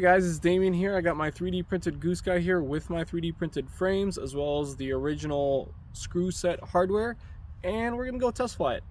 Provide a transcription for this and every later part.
Guys, it's Damien here. I got my 3D printed goose guy here with my 3D printed frames as well as the original screw set hardware, and we're gonna go test fly it.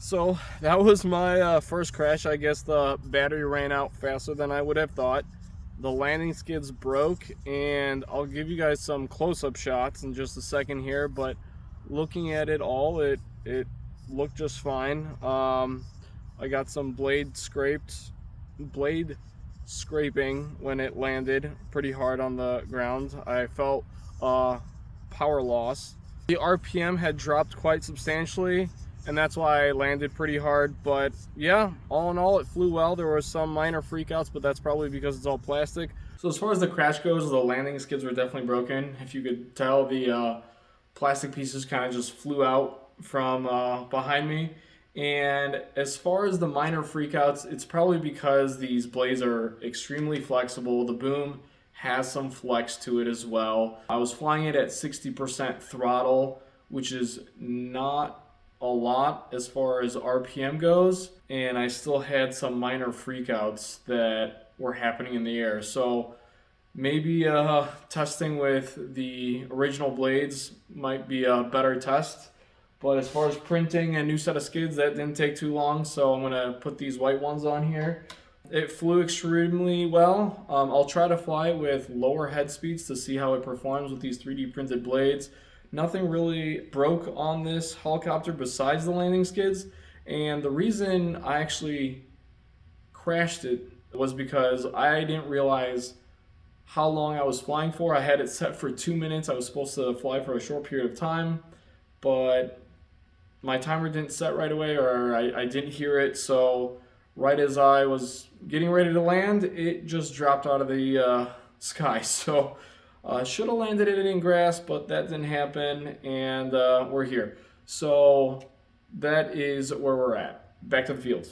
So that was my first crash. I guess the battery ran out faster than I would have thought. The landing skids broke, and I'll give you guys some close-up shots in just a second here, but looking at it all, it looked just fine. I got some blade scraping when it landed pretty hard on the ground. I felt power loss. The RPM had dropped quite substantially, and that's why I landed pretty hard. But yeah, all in all, it flew well. There were some minor freakouts, but that's probably because it's all plastic. So as far as the crash goes, the landing skids were definitely broken. If you could tell, the plastic pieces kind of just flew out from behind me. And as far as the minor freakouts, it's probably because these blades are extremely flexible. The boom has some flex to it as well. I was flying it at 60% throttle, which is not a lot as far as RPM goes, and I still had some minor freakouts that were happening in the air. So maybe testing with the original blades might be a better test. But as far as printing a new set of skids, that didn't take too long, so I'm gonna put these white ones on here. It flew extremely well. I'll try to fly it with lower head speeds to see how it performs with these 3D printed blades. Nothing really broke on this helicopter besides the landing skids, and the reason I actually crashed it was because I didn't realize how long I was flying for. I had it set for 2 minutes. I was supposed to fly for a short period of time, but my timer didn't set right away, or I didn't hear it, so right as I was getting ready to land, it just dropped out of the sky. So should have landed it in grass, but that didn't happen, and we're here. So that is where we're at. Back to the field.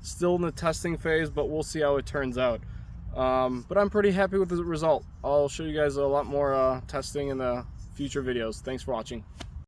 Still in the testing phase, but we'll see how it turns out. But I'm pretty happy with the result. I'll show you guys a lot more testing in the future videos. Thanks for watching.